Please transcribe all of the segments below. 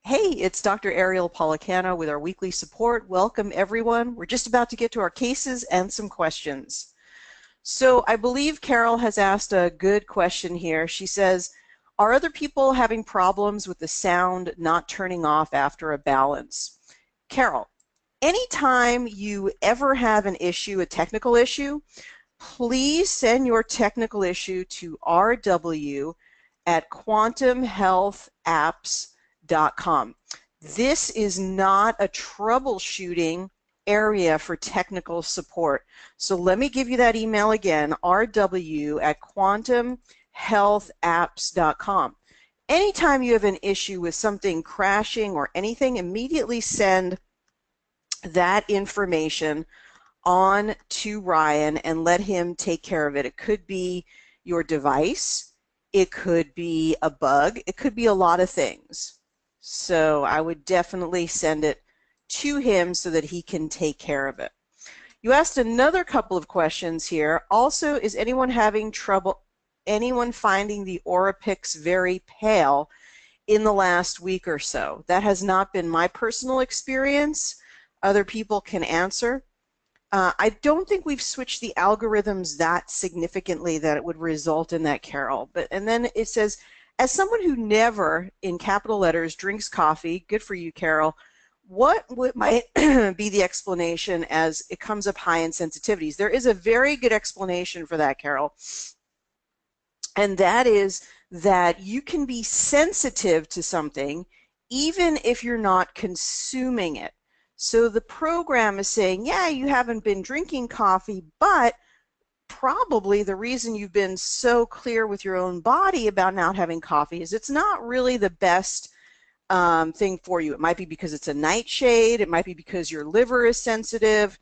Hey, it's Dr. Ariel Policano with our weekly support. Welcome, everyone. We're just about to get to our cases and some questions. So I believe Carol has asked a good question here. She says, are other people having problems with the sound not turning off after a balance? Carol, anytime you ever have an issue, a technical issue, please send your technical issue to rw@quantumhealthapps.com. This is not a troubleshooting area for technical support. So let me give you that email again, rw@quantumhealthapps.com. Anytime you have an issue with something crashing or anything, immediately send that information on to Ryan and let him take care of it. It could be your device, it could be a bug, it could be a lot of things. So I would definitely send it to him so that he can take care of it. You asked another couple of questions here. Also, is anyone having trouble, anyone finding the Orapix very pale in the last week or so? That has not been my personal experience. Other people can answer. I don't think we've switched the algorithms that significantly that it would result in that, Carol. And then it says, as someone who never, in capital letters, drinks coffee, good for you, Carol, what might be the explanation as it comes up high in sensitivities? There is a very good explanation for that, Carol, and that is that you can be sensitive to something even if you're not consuming it. So the program is saying, yeah, you haven't been drinking coffee, but probably the reason you've been so clear with your own body about not having coffee is it's not really the best thing for you. It might be because it's a nightshade. It might be because your liver is sensitive,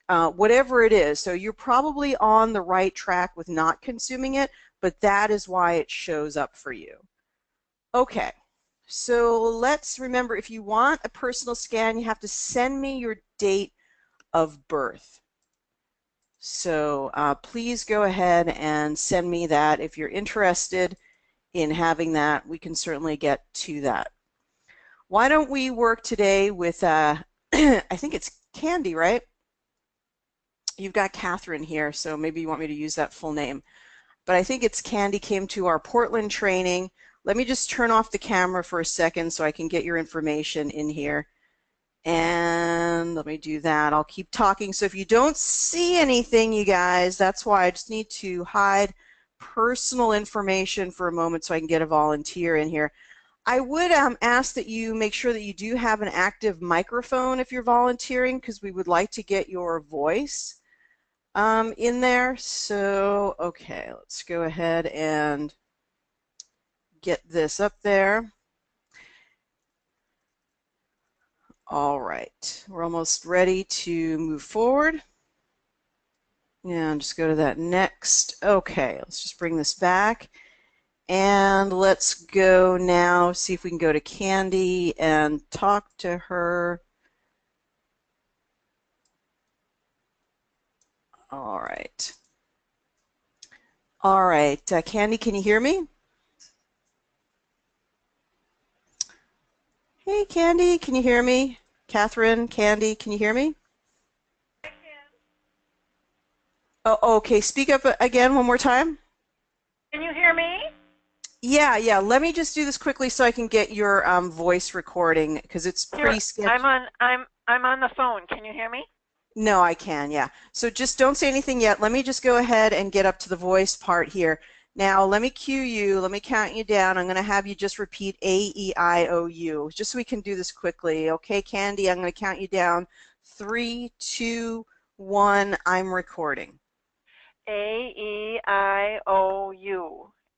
whatever it is. So you're probably on the right track with not consuming it, but that is why it shows up for you. Okay. So let's remember, if you want a personal scan, you have to send me your date of birth. So please go ahead and send me that. If you're interested in having that, we can certainly get to that. Why don't we work today with, I think it's Candy, right? You've got Catherine here, so maybe you want me to use that full name. But I think it's Candy came to our Portland training. Let me just turn off the camera for a second so I can get your information in here. And let me do that. I'll keep talking. So if you don't see anything, you guys, that's why I just need to hide personal information for a moment so I can get a volunteer in here. I would ask that you make sure that you do have an active microphone if you're volunteering, because we would like to get your voice in there. So, okay, let's go ahead and get this up there. All right, we're almost ready to move forward. And just go to that next. Okay, let's just bring this back. And let's go now, see if we can go to Candy and talk to her. All right. All right, Candy, can you hear me? Hey, Candy, can you hear me? Catherine, Candy, can you hear me? I can. Oh, okay, speak up again one more time. Can you hear me? Yeah. Let me just do this quickly so I can get your voice recording because it's Here, pretty sketchy. I'm on the phone. Can you hear me? No, I can, yeah. So just don't say anything yet. Let me just go ahead and get up to the voice part here. Now, let me cue you. Let me count you down. I'm going to have you just repeat A-E-I-O-U, just so we can do this quickly. Okay, Candy, I'm going to count you down. 3, 2, 1, I'm recording. A-E-I-O-U.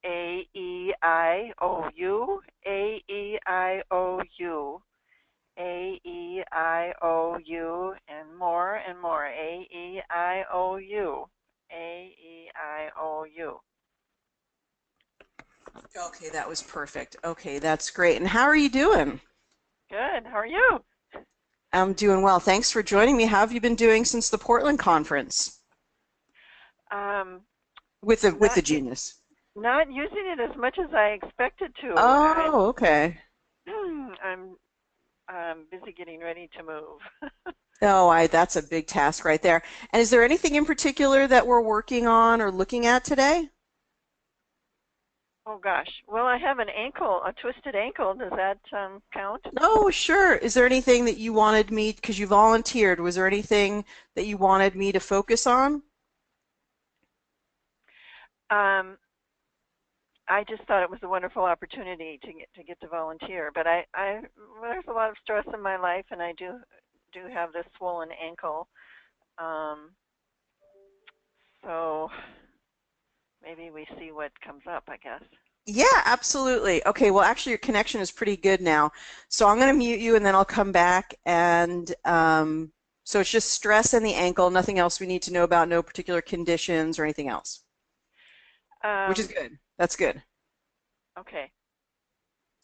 A-E-I-O-U. A-E-I-O-U. A-E-I-O-U, and more, A-E-I-O-U, A-E-I-O-U. Okay, that was perfect. Okay, that's great. And how are you doing? Good. How are you? I'm doing well. Thanks for joining me. How have you been doing since the Portland conference with the Genius? Not using it as much as I expected to. Oh, okay. I'm I'm busy getting ready to move. Oh, that's a big task right there. And is there anything in particular that we're working on or looking at today? Oh gosh. Well, I have an ankle, a twisted ankle. Does that count? Oh, sure. Is there anything that you wanted me, because you volunteered, was there anything that you wanted me to focus on? Um, I just thought it was a wonderful opportunity to get to volunteer. But there's a lot of stress in my life, and I do have this swollen ankle. Um, so maybe we see what comes up, I guess. Yeah, absolutely. Okay, well, actually, your connection is pretty good now. So I'm going to mute you and then I'll come back. And so it's just stress in the ankle, nothing else we need to know about, no particular conditions or anything else, which is Um, good. That's good. okay.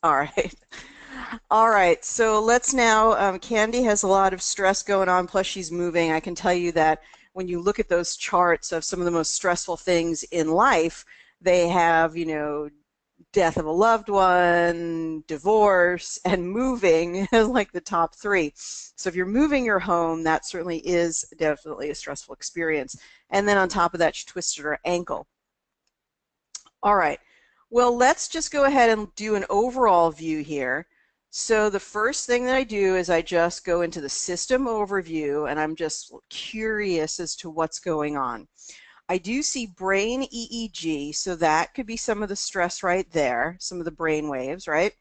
All right. All right, so let's now, Candy has a lot of stress going on, plus she's moving. I can tell you that when you look at those charts of some of the most stressful things in life, they have, death of a loved one, divorce, and moving as like the top three. So if you're moving your home, that certainly is definitely a stressful experience. And then on top of that, she twisted her ankle. All right. Well, let's just go ahead and do an overall view here. So the first thing that I do is I just go into the system overview, and I'm just curious as to what's going on. I do see brain EEG, so that could be some of the stress right there, some of the brain waves, right?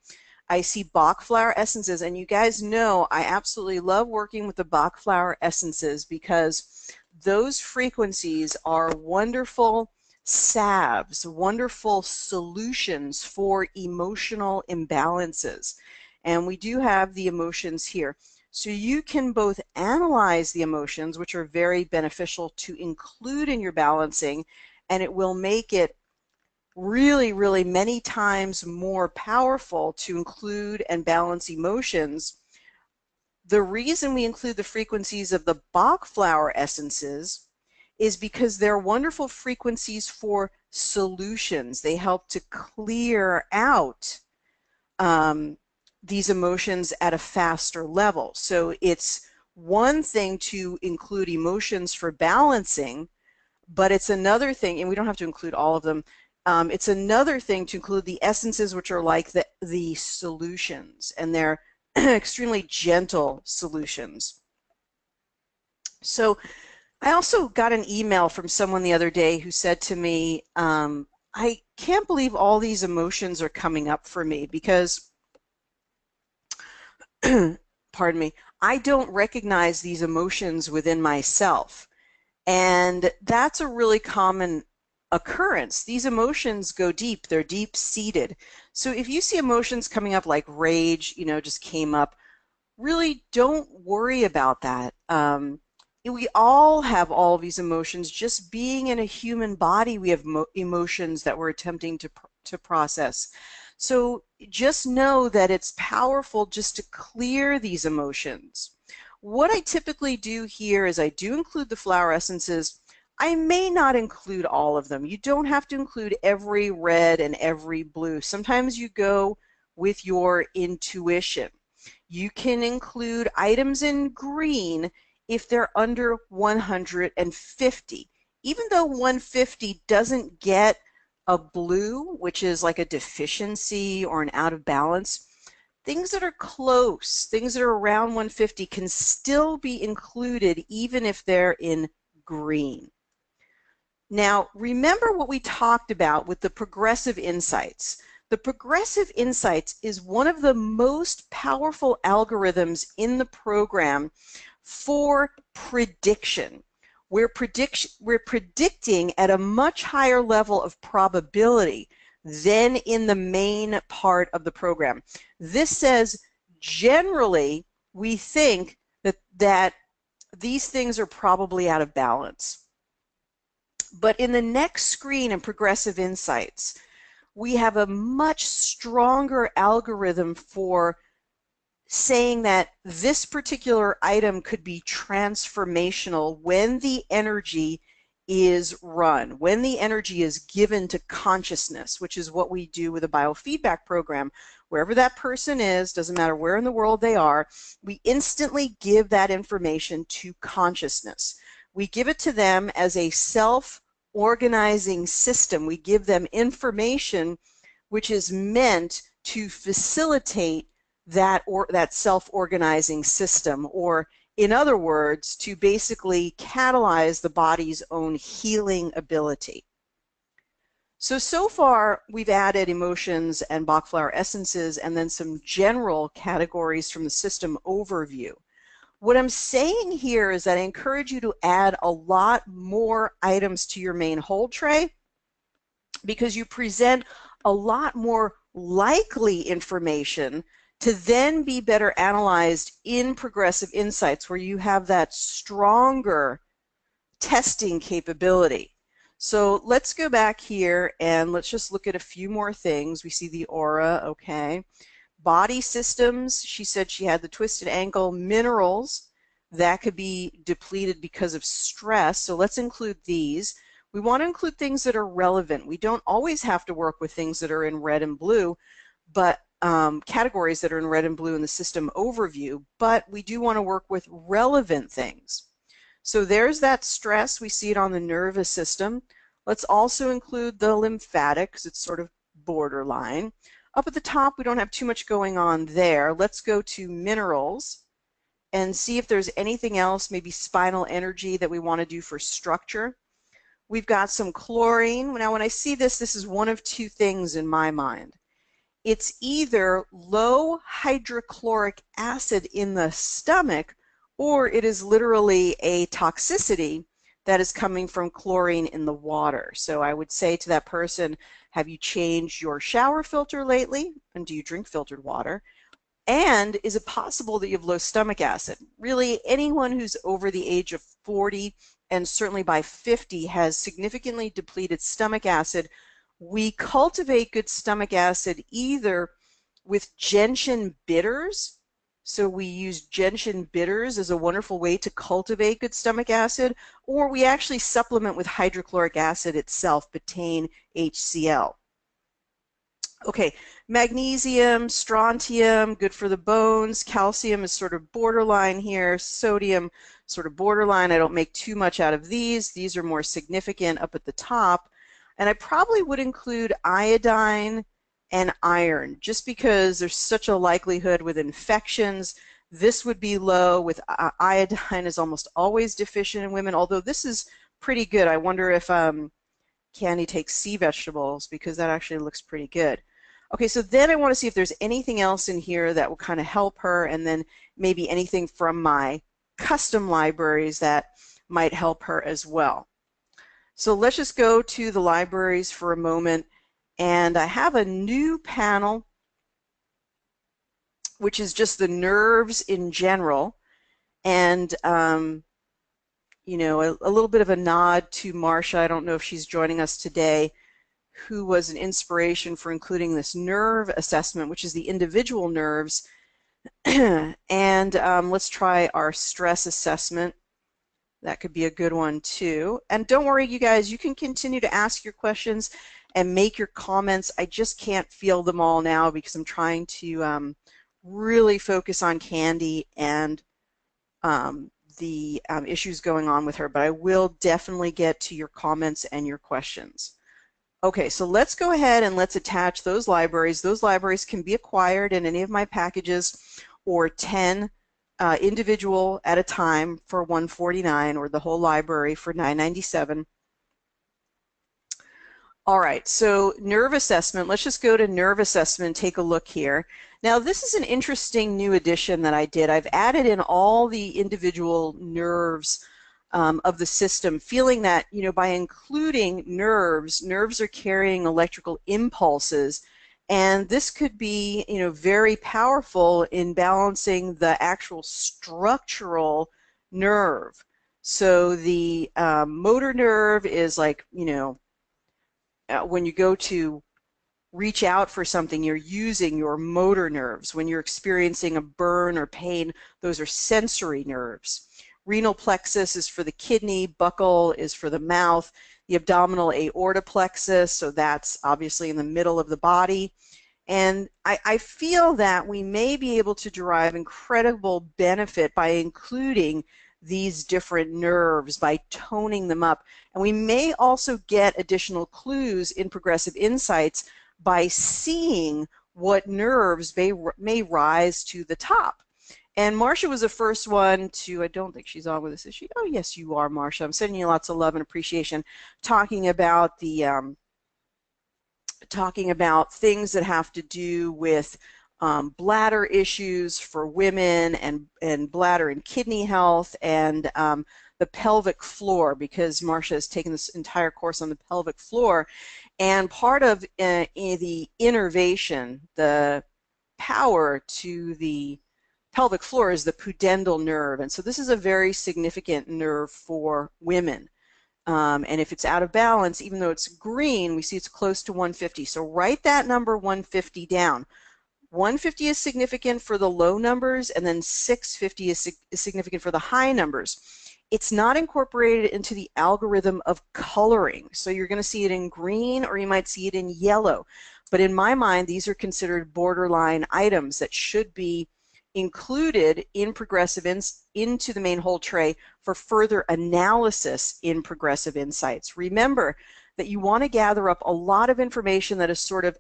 I see Bach flower essences, and you guys know I absolutely love working with the Bach flower essences because those frequencies are wonderful salves, wonderful solutions for emotional imbalances. And we do have the emotions here. So you can both analyze the emotions, which are very beneficial to include in your balancing, and it will make it really, really many times more powerful to include and balance emotions. The reason we include the frequencies of the Bach flower essences is because they're wonderful frequencies for solutions. They help to clear out these emotions at a faster level. So it's one thing to include emotions for balancing, but it's another thing, and we don't have to include all of them, it's another thing to include the essences, which are like the solutions, and they're extremely gentle solutions. So I also got an email from someone the other day who said to me, I can't believe all these emotions are coming up for me because, pardon me, I don't recognize these emotions within myself. And that's a really common occurrence. These emotions go deep, they're deep-seated. So if you see emotions coming up like rage, just came up, really don't worry about that. We all have all these emotions. Just being in a human body, we have emotions that we're attempting to process. So just know that it's powerful just to clear these emotions. What I typically do here is I do include the flower essences. I may not include all of them. You don't have to include every red and every blue. Sometimes you go with your intuition. You can include items in green if they're under 150. Even though 150 doesn't get a blue, which is like a deficiency or an out of balance, things that are close, things that are around 150 can still be included even if they're in green. Now, remember what we talked about with the progressive insights. The progressive insights is one of the most powerful algorithms in the program for prediction. We're predicting at a much higher level of probability than in the main part of the program. This says generally we think that these things are probably out of balance. But in the next screen in Progressive Insights, we have a much stronger algorithm for saying that this particular item could be transformational when the energy is run, when the energy is given to consciousness, which is what we do with a biofeedback program, wherever that person is, doesn't matter where in the world they are, we instantly give that information to consciousness. We give it to them as a self-organizing system. We give them information which is meant to facilitate that self-organizing system, or in other words, to basically catalyze the body's own healing ability. So far, we've added emotions and Bach flower essences and then some general categories from the system overview. What I'm saying here is that I encourage you to add a lot more items to your main hold tray, because you present a lot more likely information to then be better analyzed in progressive insights, where you have that stronger testing capability. So let's go back here and let's just look at a few more things. We see the aura, okay. Body systems, she said she had the twisted ankle. Minerals, that could be depleted because of stress, so let's include these. We want to include things that are relevant. We don't always have to work with things that are in red and blue, but categories that are in red and blue in the system overview, but we do want to work with relevant things. So there's that stress. We see it on the nervous system. Let's also include the lymphatic, because it's sort of borderline. Up at the top, we don't have too much going on there. Let's go to minerals and see if there's anything else, maybe spinal energy, that we want to do for structure. We've got some chlorine. Now, when I see this, this is one of two things in my mind. It's either low hydrochloric acid in the stomach, or it is literally a toxicity that is coming from chlorine in the water. So I would say to that person, have you changed your shower filter lately? And do you drink filtered water? And is it possible that you have low stomach acid? Really, anyone who's over the age of 40 and certainly by 50 has significantly depleted stomach acid. We cultivate good stomach acid either with gentian bitters. So we use gentian bitters as a wonderful way to cultivate good stomach acid, or we actually supplement with hydrochloric acid itself, betaine HCl. Okay, magnesium, strontium, good for the bones. Calcium is sort of borderline here. Sodium, sort of borderline. I don't make too much out of these. These are more significant up at the top. And I probably would include iodine and iron, just because there's such a likelihood with infections. This would be low. With iodine is almost always deficient in women, although this is pretty good. I wonder if Candy takes sea vegetables, because that actually looks pretty good. Okay, so then I want to see if there's anything else in here that will kind of help her, and then maybe anything from my custom libraries that might help her as well. So let's just go to the libraries for a moment, and I have a new panel, which is just the nerves in general, and you know, a little bit of a nod to Marcia. I don't know if she's joining us today, who was an inspiration for including this nerve assessment, which is the individual nerves. And let's try our stress assessment. That could be a good one too. And don't worry, you guys, you can continue to ask your questions and make your comments. I just can't field them all now because I'm trying to really focus on Candy and the issues going on with her, but I will definitely get to your comments and your questions. Okay, so let's go ahead and let's attach those libraries. Those libraries can be acquired in any of my packages, or 10 individual at a time for $149, or the whole library for $997. All right, so nerve assessment. Let's just go to nerve assessment and take a look here. Now, this is an interesting new addition that I did. I've added in all the individual nerves of the system, feeling that, you know, by including nerves are carrying electrical impulses, and this could be, you know, very powerful in balancing the actual structural nerve. So the motor nerve is like, you know, when you go to reach out for something, you're using your motor nerves. When you're experiencing a burn or pain, those are sensory nerves. Renal plexus is for the kidney, buccal is for the mouth, the abdominal aorta plexus, so that's obviously in the middle of the body. And I feel that we may be able to derive incredible benefit by including these different nerves, by toning them up. And we may also get additional clues in progressive insights by seeing what nerves may rise to the top. And Marcia was the first one to, I don't think she's on with us, is she? Oh, yes, you are, Marcia. I'm sending you lots of love and appreciation, talking about the things that have to do with bladder issues for women and bladder and kidney health, and the pelvic floor, because Marcia has taken this entire course on the pelvic floor. And part of the innervation, the power to the pelvic floor, is the pudendal nerve. And so this is a very significant nerve for women. And if it's out of balance, even though it's green, we see it's close to 150. So write that number 150 down. 150 is significant for the low numbers, and then 650 is significant for the high numbers. It's not incorporated into the algorithm of coloring. So you're going to see it in green, or you might see it in yellow. But in my mind, these are considered borderline items that should be included in progressive into the main whole tray for further analysis in progressive insights. Remember that you want to gather up a lot of information that is sort of,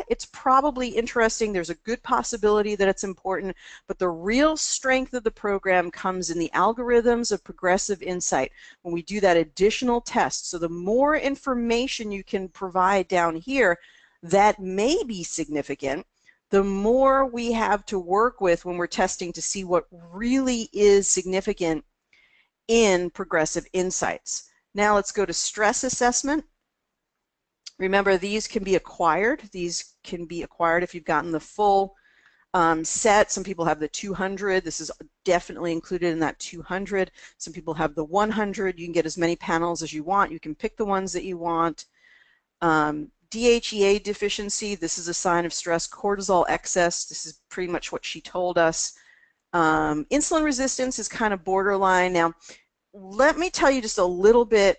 it's probably interesting, there's a good possibility that it's important, but the real strength of the program comes in the algorithms of progressive insight when we do that additional test. So the more information you can provide down here that may be significant, the more we have to work with when we're testing to see what really is significant in progressive insights. Now let's go to stress assessment. Remember, these can be acquired. These can be acquired if you've gotten the full set. Some people have the 200. This is definitely included in that 200. Some people have the 100. You can get as many panels as you want. You can pick the ones that you want. DHEA deficiency, this is a sign of stress. Cortisol excess, this is pretty much what she told us. Insulin resistance is kind of borderline. Now, let me tell you just a little bit.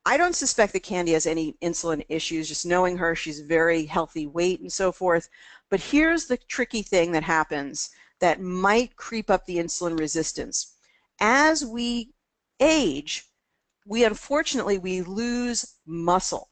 I don't suspect that Candy has any insulin issues. Just knowing her, she's very healthy weight and so forth. But here's the tricky thing that happens that might creep up the insulin resistance. As we age, unfortunately lose muscle.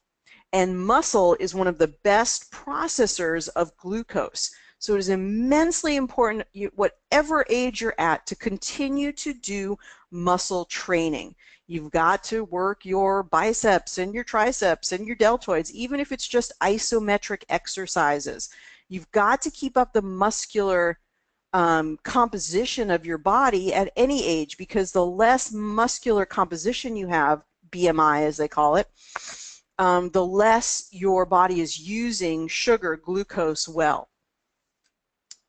And muscle is one of the best processors of glucose. So it is immensely important, whatever age you're at, to continue to do muscle training. You've got to work your biceps and your triceps and your deltoids, even if it's just isometric exercises. You've got to keep up the muscular composition of your body at any age, because the less muscular composition you have, BMI as they call it, the less your body is using sugar, glucose well.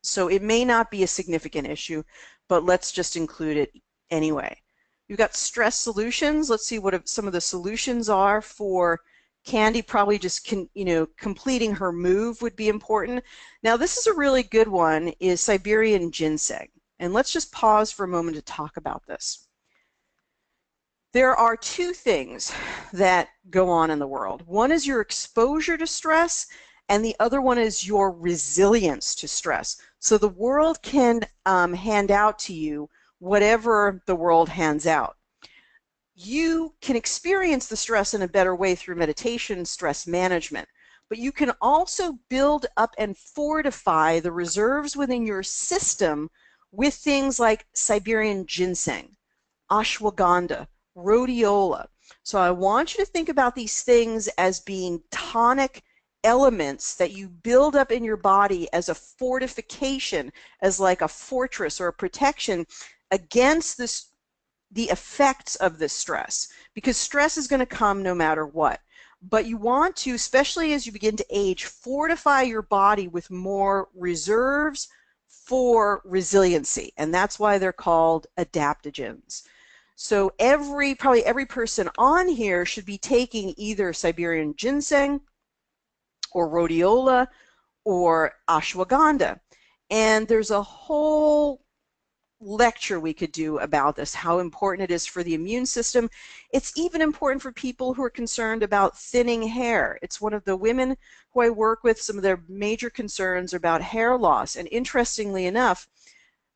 So it may not be a significant issue, but let's just include it anyway. You've got stress solutions. Let's see what some of the solutions are for Candy. Probably just completing her move would be important. Now this is a really good one, is Siberian ginseng. And let's just pause for a moment to talk about this. There are two things that go on in the world. One is your exposure to stress, and the other one is your resilience to stress. So the world can hand out to you whatever the world hands out. You can experience the stress in a better way through meditation, stress management, but you can also build up and fortify the reserves within your system with things like Siberian ginseng, ashwagandha, rhodiola. So I want you to think about these things as being tonic elements that you build up in your body as a fortification, as like a fortress or a protection against the effects of this stress, because stress is going to come no matter what. But you want to, especially as you begin to age, fortify your body with more reserves for resiliency, and that's why they're called adaptogens. So probably every person on here should be taking either Siberian ginseng or rhodiola or ashwagandha. And there's a whole lecture we could do about this, how important it is for the immune system. It's even important for people who are concerned about thinning hair. It's one of the women who I work with, some of their major concerns about hair loss. And interestingly enough,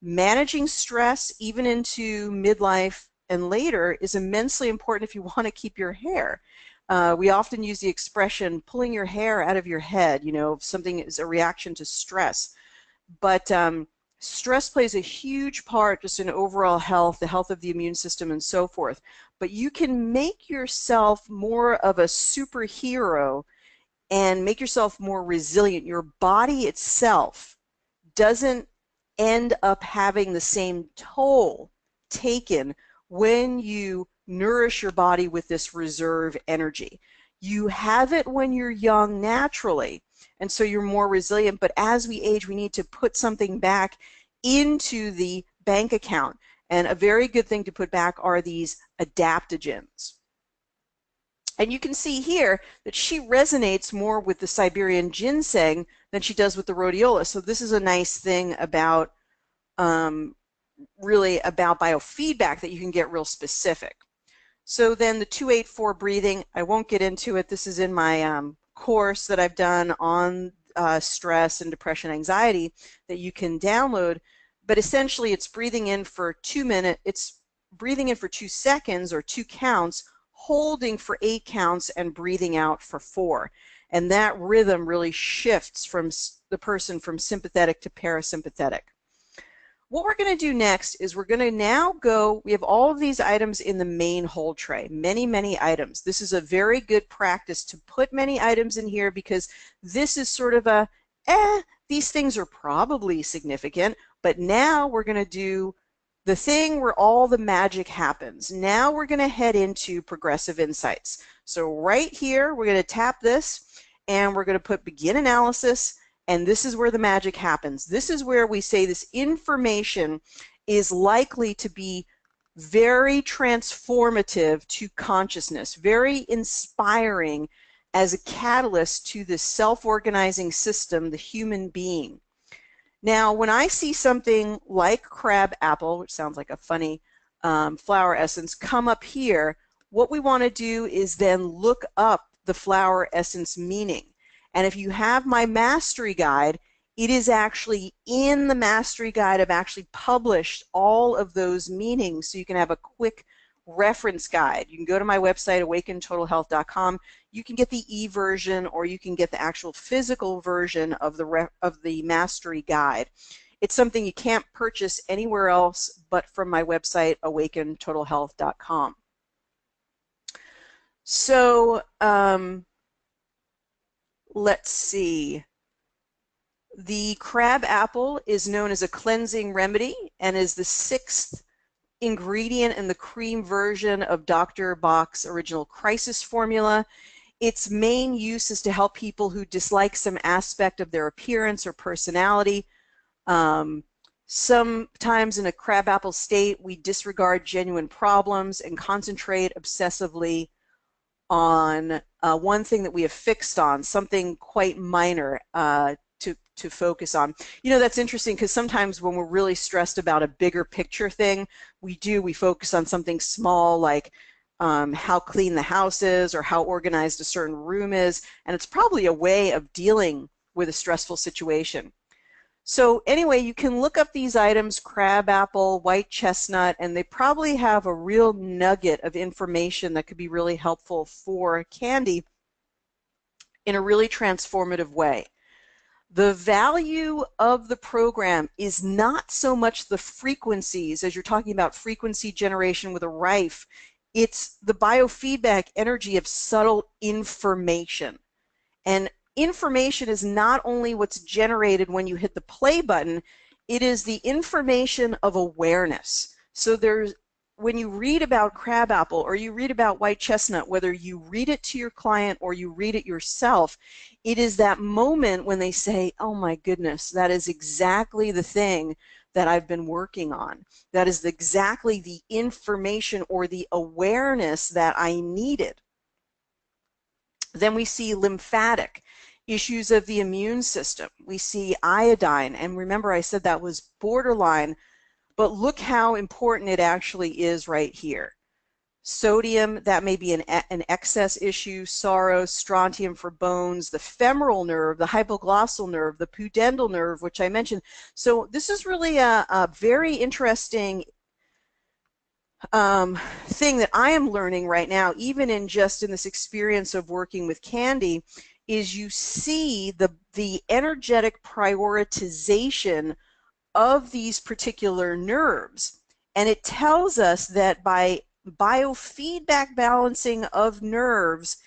managing stress even into midlife and later is immensely important if you want to keep your hair. We often use the expression pulling your hair out of your head, if something is a reaction to stress. But stress plays a huge part just in overall health, the health of the immune system and so forth. But you can make yourself more of a superhero and make yourself more resilient. Your body itself doesn't end up having the same toll taken when you nourish your body with this reserve energy. You have it when you're young naturally, and so you're more resilient, but as we age, we need to put something back into the bank account. And a very good thing to put back are these adaptogens. And you can see here that she resonates more with the Siberian ginseng than she does with the rhodiola. So this is a nice thing about really about biofeedback, that you can get real specific. So then the 284 breathing, I won't get into it. This is in my course that I've done on stress and depression, anxiety, that you can download. But essentially, it's breathing in for 2 minutes. It's breathing in for 2 seconds or 2 counts, holding for 8 counts, and breathing out for 4. And that rhythm really shifts from the person from sympathetic to parasympathetic. What we're going to do next is we're going to now go, we have all of these items in the main hold tray, many, many items. This is a very good practice to put many items in here, because this is sort of a, these things are probably significant, but now we're going to do the thing where all the magic happens. Now we're going to head into progressive insights. So right here, we're going to tap this, and we're going to put begin analysis. And this is where the magic happens. This is where we say this information is likely to be very transformative to consciousness, very inspiring as a catalyst to this self-organizing system, the human being. Now, when I see something like crab apple, which sounds like a funny flower essence, come up here, what we want to do is then look up the flower essence meaning. And if you have my mastery guide, it is actually in the mastery guide. I've actually published all of those meanings, so you can have a quick reference guide. You can go to my website, awakentotalhealth.com. You can get the e-version, or you can get the actual physical version of the mastery guide. It's something you can't purchase anywhere else but from my website, awakentotalhealth.com. So, let's see. The crab apple is known as a cleansing remedy and is the 6th ingredient in the cream version of Dr. Bach's original crisis formula. Its main use is to help people who dislike some aspect of their appearance or personality. Sometimes in a crabapple state, we disregard genuine problems and concentrate obsessively on one thing that we have fixed on, something quite minor to focus on. That's interesting, because sometimes when we're really stressed about a bigger picture thing, we focus on something small, like how clean the house is or how organized a certain room is, and it's probably a way of dealing with a stressful situation. So anyway, you can look up these items, crabapple, white chestnut, and they probably have a real nugget of information that could be really helpful for Candy in a really transformative way. The value of the program is not so much the frequencies, as you're talking about frequency generation with a rife. It's the biofeedback energy of subtle information. And information is not only what's generated when you hit the play button, it is the information of awareness. So when you read about crabapple or you read about white chestnut, whether you read it to your client or you read it yourself, it is that moment when they say, oh my goodness, that is exactly the thing that I've been working on. That is exactly the information or the awareness that I needed. Then we see lymphatic, issues of the immune system. We see iodine, and remember I said that was borderline but look how important it actually is right here. Sodium, that may be an excess issue. Sorrow, strontium for bones, the femoral nerve, the hypoglossal nerve, the pudendal nerve, which I mentioned. So this is really a very interesting thing that I am learning right now, even in this experience of working with Candy, is you see the energetic prioritization of these particular nerves. And it tells us that by biofeedback balancing of nerves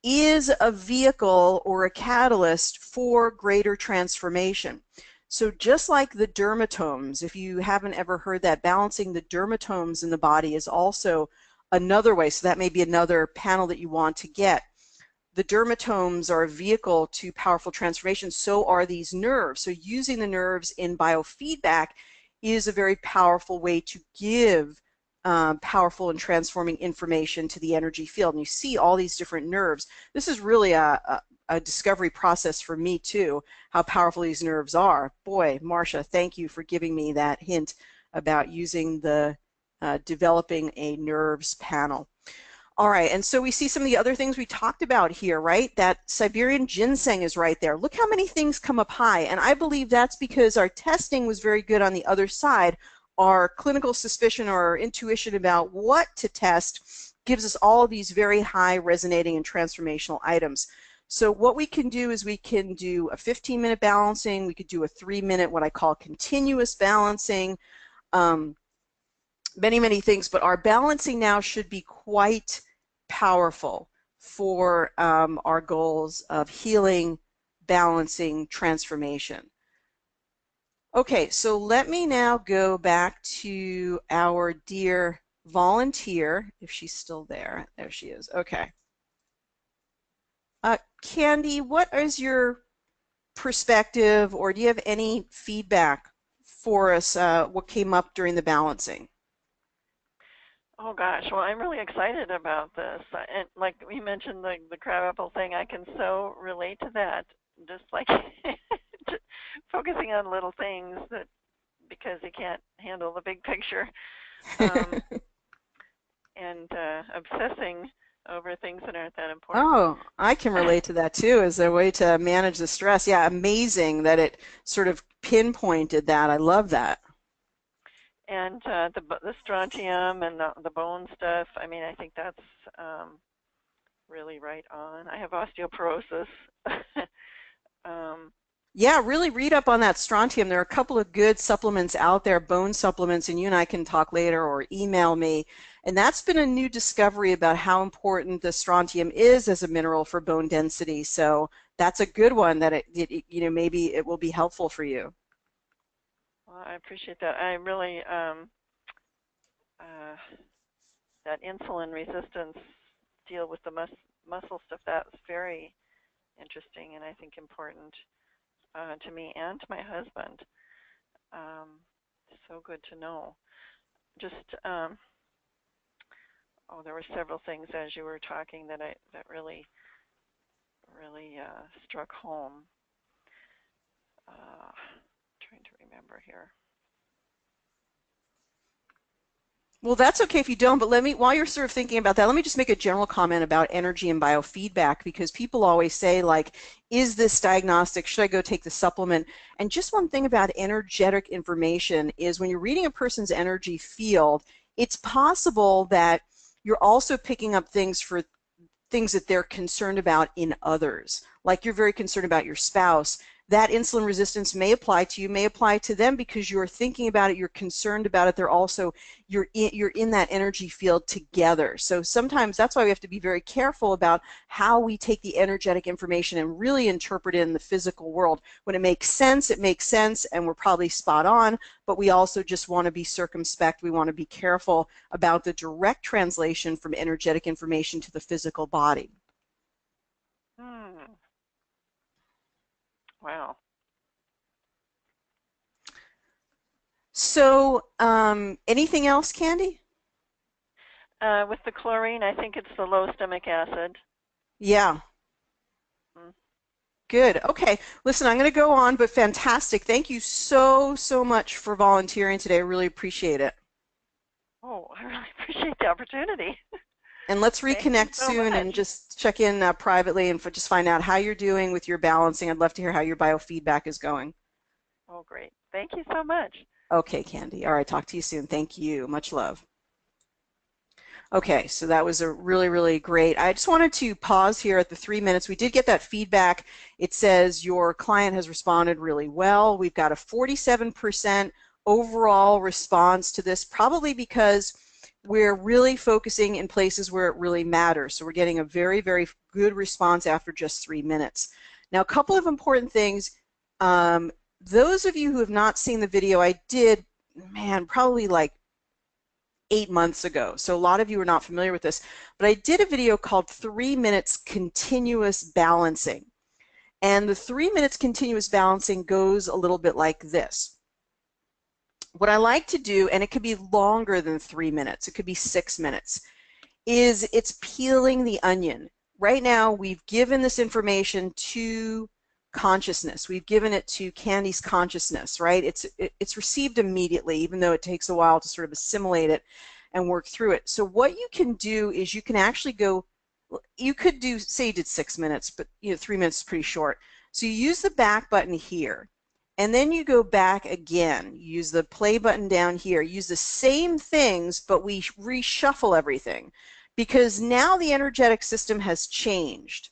is a vehicle or a catalyst for greater transformation. So just like the dermatomes, if you haven't ever heard that, balancing the dermatomes in the body is also another way. So that may be another panel that you want to get. The dermatomes are a vehicle to powerful transformation. So are these nerves. So using the nerves in biofeedback is a very powerful way to give powerful and transforming information to the energy field. And you see all these different nerves. This is really a discovery process for me too, how powerful these nerves are. Boy, Marcia, thank you for giving me that hint about using the developing a nerves panel. All right, and so we see some of the other things we talked about here, right? That Siberian ginseng is right there. Look how many things come up high, and I believe that's because our testing was very good on the other side. Our clinical suspicion or our intuition about what to test gives us all of these very high resonating and transformational items. So what we can do is we can do a 15-minute balancing. We could do a 3-minute, what I call continuous balancing. Many things, but our balancing now should be quite powerful for our goals of healing, balancing, transformation. Okay, so let me now go back to our dear volunteer, if she's still there. There she is. Okay. Candy, what is your perspective, or do you have any feedback for us, what came up during the balancing? Oh gosh, well, I'm really excited about this. And like we mentioned, the crabapple thing, I can so relate to that. Just like focusing on little things that because you can't handle the big picture, um, and obsessing over things that aren't that important. Oh, I can relate to that too as a way to manage the stress. Yeah, amazing that it sort of pinpointed that. I love that. And the strontium and the bone stuff. I mean, I think that's really right on. I have osteoporosis. um, Yeah, really read up on that strontium. There are a couple of good supplements out there, bone supplements, and you and I can talk later or email me. And that's been a new discovery about how important the strontium is as a mineral for bone density. So that's a good one that maybe it will be helpful for you. well, I appreciate that. I really uh, that insulin resistance deal with the muscle stuff. That's very interesting and I think important to me and to my husband. So good to know. Just there were several things as you were talking that really struck home. Trying to remember here. Well, that's okay if you don't, but while you're sort of thinking about that, let me just make a general comment about energy and biofeedback, because people always say, like, is this diagnostic? Should I go take the supplement? And just one thing about energetic information is when you're reading a person's energy field, it's possible that you're also picking up things that they're concerned about in others. Like you're very concerned about your spouse. That insulin resistance may apply to you, may apply to them because you're thinking about it, you're concerned about it. They're also, you're in that energy field together. So sometimes that's why we have to be very careful about how we take the energetic information and really interpret it in the physical world. When it makes sense, and we're probably spot on, but we also just want to be circumspect. We want to be careful about the direct translation from energetic information to the physical body. Wow. So anything else, Candy? With the chlorine, I think it's the low stomach acid. Yeah. Mm. good. Okay, listen, I'm going to go on, but fantastic. Thank you so, so much for volunteering today. I really appreciate it. Oh, I really appreciate the opportunity. And let's Thank you reconnect so soon much. and just check in privately and just find out how you're doing with your balancing. I'd love to hear how your biofeedback is going. Oh, great. Thank you so much. Okay, Candy. All right, talk to you soon. Thank you. Much love. Okay, so that was a really, really great. I just wanted to pause here at the 3 minutes. We did get that feedback. It says your client has responded really well. We've got a 47% overall response to this, probably because we're really focusing in places where it really matters. So we're getting a very, very good response after just 3 minutes. Now, a couple of important things. Those of you who have not seen the video, I did, man, probably like 8 months ago. So a lot of you are not familiar with this, but I did a video called 3 minutes continuous balancing. And the 3 minutes continuous balancing goes a little bit like this. What I like to do, and it could be longer than 3 minutes, it could be 6 minutes, is it's peeling the onion. Right now, we've given this information to consciousness. We've given it to Candy's consciousness, right? It's received immediately, even though it takes a while to sort of assimilate it and work through it. So what you can do is you can actually go, you could do, say you did 6 minutes, but 3 minutes is pretty short. So you use the back button here, and then you go back again. Use the play button down here. Use the same things, but we reshuffle everything because now the energetic system has changed.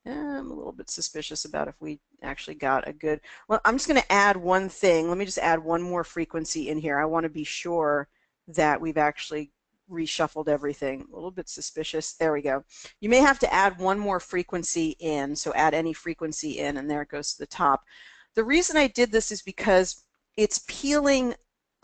I'm a little bit suspicious about if we actually got a good, well, I'm just going to add one thing. Let me just add one more frequency in here. I want to be sure that we've actually reshuffled everything. A little bit suspicious. There we go. You may have to add one more frequency in, so add any frequency in, and there it goes to the top. The reason I did this is because it's peeling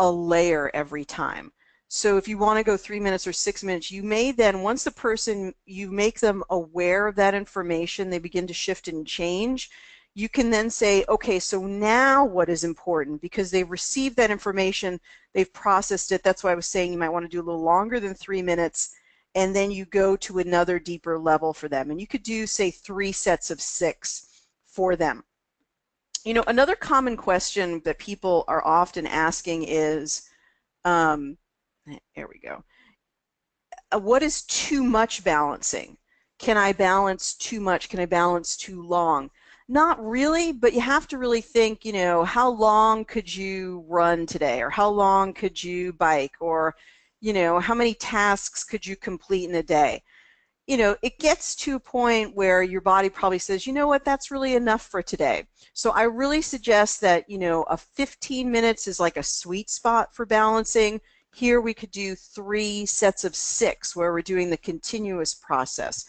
a layer every time. So if you want to go 3 minutes or 6 minutes, you may then, once the person, you make them aware of that information, they begin to shift and change. You can then say, okay, so now what is important? Because they've received that information, they've processed it. That's why I was saying you might want to do a little longer than 3 minutes, and then you go to another deeper level for them. And you could do, say, 3 sets of 6 for them. Another common question that people are often asking is, there we go. What is too much balancing? Can I balance too much? Can I balance too long? Not really, but you have to really think, how long could you run today? Or how long could you bike? Or, how many tasks could you complete in a day? It gets to a point where your body probably says, you know what, that's really enough for today. So I really suggest that, a 15 minutes is like a sweet spot for balancing. Here we could do 3 sets of 6 where we're doing the continuous process.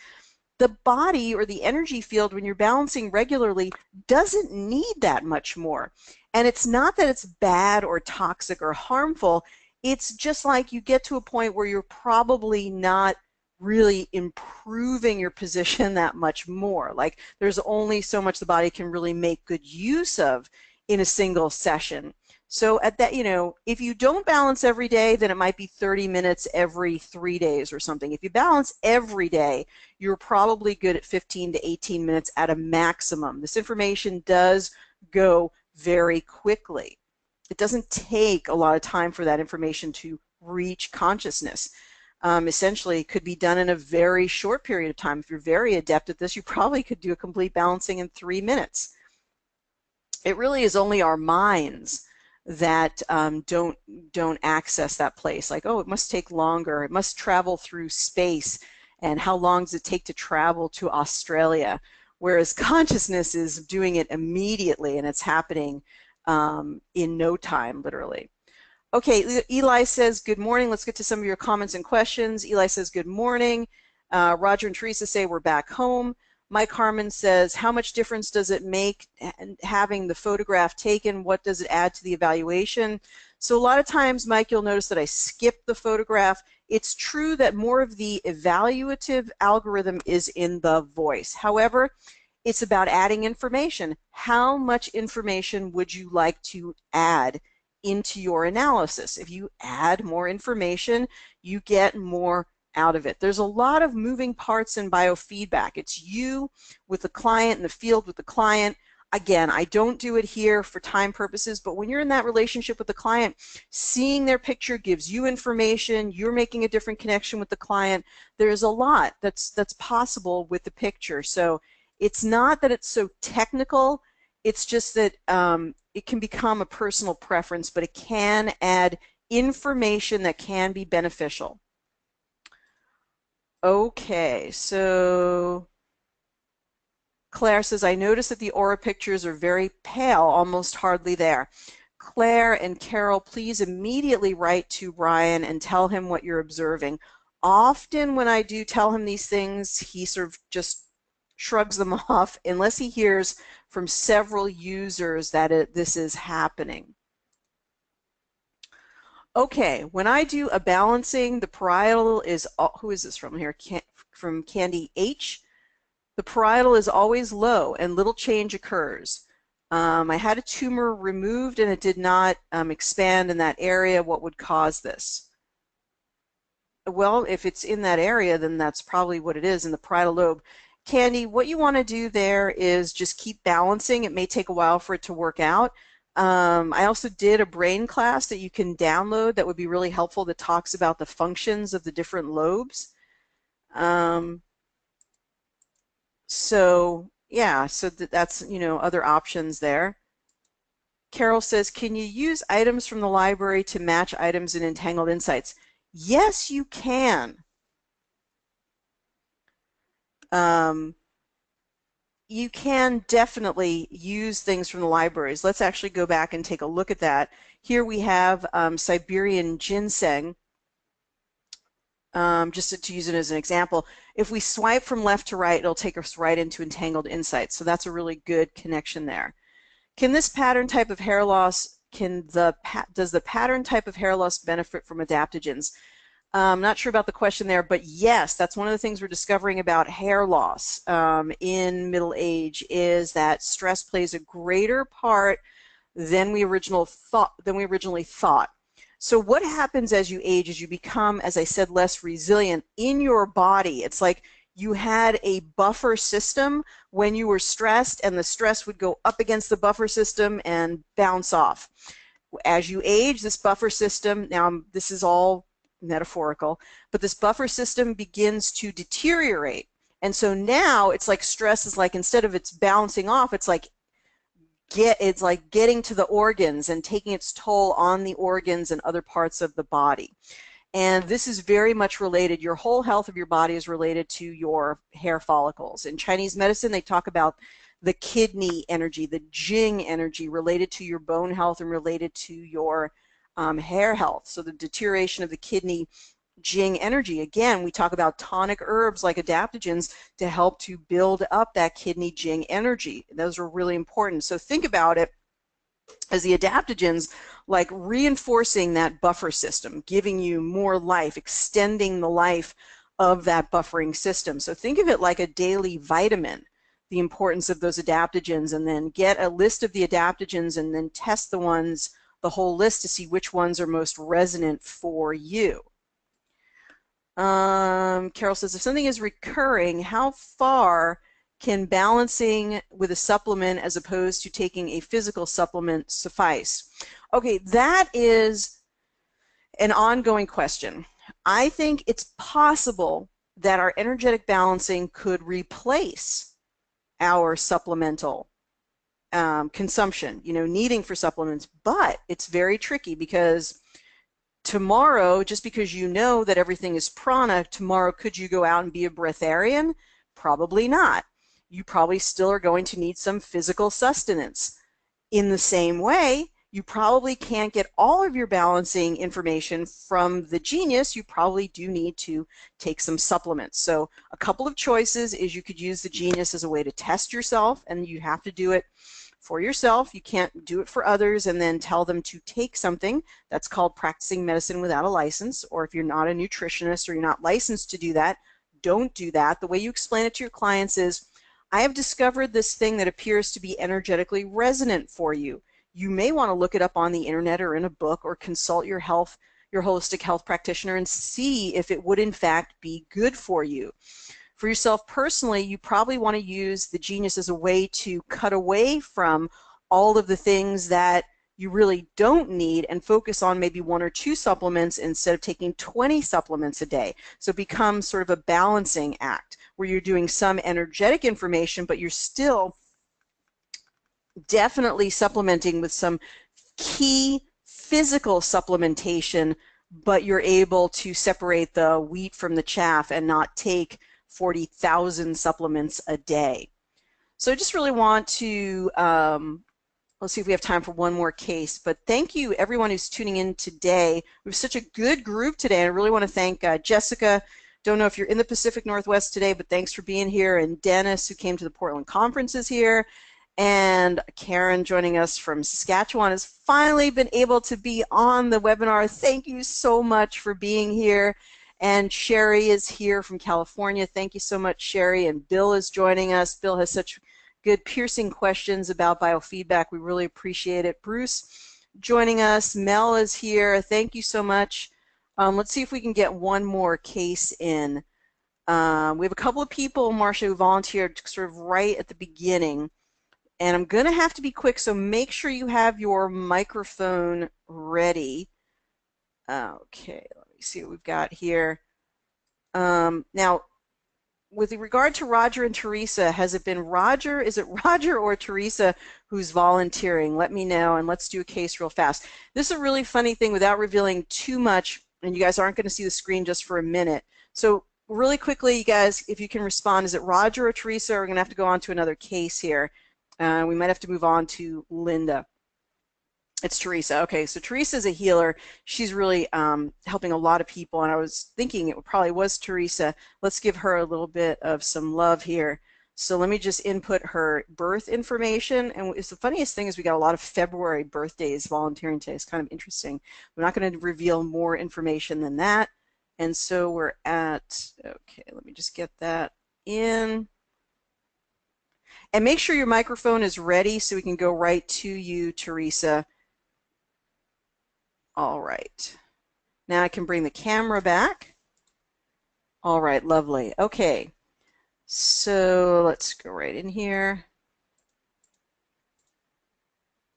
The body or the energy field, when you're balancing regularly, doesn't need that much more. And it's not that it's bad or toxic or harmful. It's just like you get to a point where you're probably not really improving your position that much more. Like there's only so much the body can really make good use of in a single session. So at that, if you don't balance every day, then it might be 30 minutes every 3 days or something. If you balance every day, you're probably good at 15 to 18 minutes at a maximum. This information does go very quickly. It doesn't take a lot of time for that information to reach consciousness. Essentially could be done in a very short period of time. If you're very adept at this, you probably could do a complete balancing in 3 minutes. It really is only our minds that don't access that place. Like, oh, it must take longer. It must travel through space. And how long does it take to travel to Australia? Whereas consciousness is doing it immediately, and it's happening in no time, literally. Okay, Eli says, good morning. Let's get to some of your comments and questions. Eli says, good morning. Roger and Teresa say, we're back home. Mike Harmon says, how much difference does it make having the photograph taken? What does it add to the evaluation? So a lot of times, Mike, you'll notice that I skip the photograph. It's true that more of the evaluative algorithm is in the voice. However, it's about adding information. How much information would you like to add into your analysis? If you add more information, you get more out of it. There's a lot of moving parts in biofeedback. It's you with the client, in the field with the client. Again, I don't do it here for time purposes, but when you're in that relationship with the client, seeing their picture gives you information, you're making a different connection with the client. There's a lot that's possible with the picture. So it's not that it's so technical, it's just that it can become a personal preference, but it can add information that can be beneficial. Okay, so Claire says, I noticed that the aura pictures are very pale, almost hardly there. Claire and Carol, please immediately write to Ryan and tell him what you're observing. Often when I do tell him these things, he sort of just shrugs them off unless he hears from several users that this is happening. Okay, when I do a balancing, the parietal is, who is this from here? From Candy H. The parietal is always low and little change occurs. I had a tumor removed and it did not expand in that area. What would cause this? Well, if it's in that area, then that's probably what it is in the parietal lobe. Candy, what you want to do there is just keep balancing. It may take a while for it to work out. I also did a brain class that you can download that would be really helpful that talks about the functions of the different lobes. So yeah, so that's, other options there. Carol says, can you use items from the library to match items in Entangled Insights? Yes, you can. You can definitely use things from the libraries. Let's actually go back and take a look at that. Here we have Siberian ginseng. Just to use it as an example, if we swipe from left to right, it'll take us right into Entangled Insights. So that's a really good connection there. Can this pattern type of hair loss, does the pattern type of hair loss benefit from adaptogens? I'm not sure about the question there, but yes, that's one of the things we're discovering about hair loss in middle age is that stress plays a greater part than we originally thought. So what happens as you age is you become, as I said, less resilient in your body. It's like you had a buffer system when you were stressed, and the stress would go up against the buffer system and bounce off. As you age, this buffer system, now this is all metaphorical, but this buffer system begins to deteriorate. And so now it's like stress is like, instead of it's bouncing off, it's like getting to the organs and taking its toll on the organs and other parts of the body. And this is very much related. Your whole health of your body is related to your hair follicles. In Chinese medicine, they talk about the kidney energy, the Jing energy related to your bone health and related to your hair health. So the deterioration of the kidney Jing energy. Again, we talk about tonic herbs like adaptogens to help to build up that kidney Jing energy. Those are really important. So think about it as the adaptogens, like reinforcing that buffer system, giving you more life, extending the life of that buffering system. So think of it like a daily vitamin, the importance of those adaptogens, and then get a list of the adaptogens and then test the whole list to see which ones are most resonant for you. Carol says, if something is recurring, how far can balancing with a supplement as opposed to taking a physical supplement suffice? Okay, that is an ongoing question. I think it's possible that our energetic balancing could replace our supplemental consumption, needing for supplements, but it's very tricky because tomorrow, just because you know that everything is prana, tomorrow could you go out and be a breatharian? Probably not. You probably still are going to need some physical sustenance. In the same way, you probably can't get all of your balancing information from the genius. You probably do need to take some supplements. So a couple of choices is you could use the genius as a way to test yourself, and you have to do it for yourself. You can't do it for others and then tell them to take something. That's called practicing medicine without a license. Or if you're not a nutritionist or you're not licensed to do that, don't do that. The way you explain it to your clients is, I have discovered this thing that appears to be energetically resonant for you. You may want to look it up on the internet or in a book or consult your health your holistic health practitioner and see if it would in fact be good for you. For yourself personally, you probably want to use the Genius as a way to cut away from all of the things that you really don't need and focus on maybe 1 or 2 supplements instead of taking 20 supplements a day. So it becomes sort of a balancing act where you're doing some energetic information, but you're still definitely supplementing with some key physical supplementation, but you're able to separate the wheat from the chaff and not take 40,000 supplements a day. So I just really want to, let's see if we have time for one more case, but thank you everyone who's tuning in today. We have such a good group today. I really want to thank Jessica. Don't know if you're in the Pacific Northwest today, but thanks for being here, and Dennis, who came to the Portland conference, is here. And Karen, joining us from Saskatchewan, has finally been able to be on the webinar. Thank you so much for being here. And Sherry is here from California. Thank you so much, Sherry. And Bill is joining us. Bill has such good piercing questions about biofeedback. We really appreciate it. Bruce joining us. Mel is here. Thank you so much. Let's see if we can get one more case in. We have a couple of people, Marcia, who volunteered sort of right at the beginning. And I'm going to have to be quick, so make sure you have your microphone ready. Okay, let me see what we've got here. Now, with regard to Roger and Teresa, has it been Roger? Is it Roger or Teresa who's volunteering? Let me know, and let's do a case real fast. This is a really funny thing without revealing too much, and you guys aren't going to see the screen just for a minute. So really quickly, you guys, if you can respond, is it Roger or Teresa? We're going to have to go on to another case here. We might have to move on to Linda. It's Teresa. Okay, so Teresa is a healer. She's really helping a lot of people, and I was thinking it probably was Teresa. Let's give her a little bit of some love here. So let me just input her birth information, and it's the funniest thing is we got a lot of February birthdays volunteering today. It's kind of interesting. We're not going to reveal more information than that, and so we're at, okay, let me just get that in. And make sure your microphone is ready so we can go right to you, Teresa. All right. Now I can bring the camera back. All right, lovely. Okay. So let's go right in here.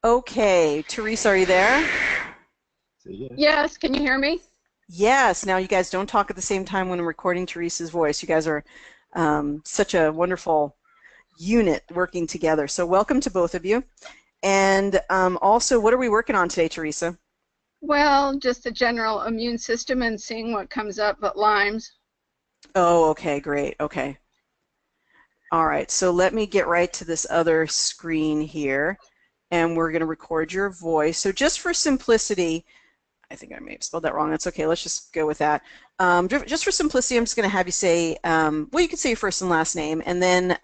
Okay, Teresa, are you there? Yes, can you hear me? Yes. Now you guys don't talk at the same time when I'm recording Teresa's voice. You guys are such a wonderful unit working together. So welcome to both of you. And also, what are we working on today, Teresa? Well, just the general immune system and seeing what comes up, but Lyme's. Oh, okay, great. Okay. All right, so let me get right to this other screen here, and we're going to record your voice. So just for simplicity, I think I may have spelled that wrong. That's okay. Let's just go with that. Just for simplicity, I'm just going to have you say, well, you can say your first and last name, and then,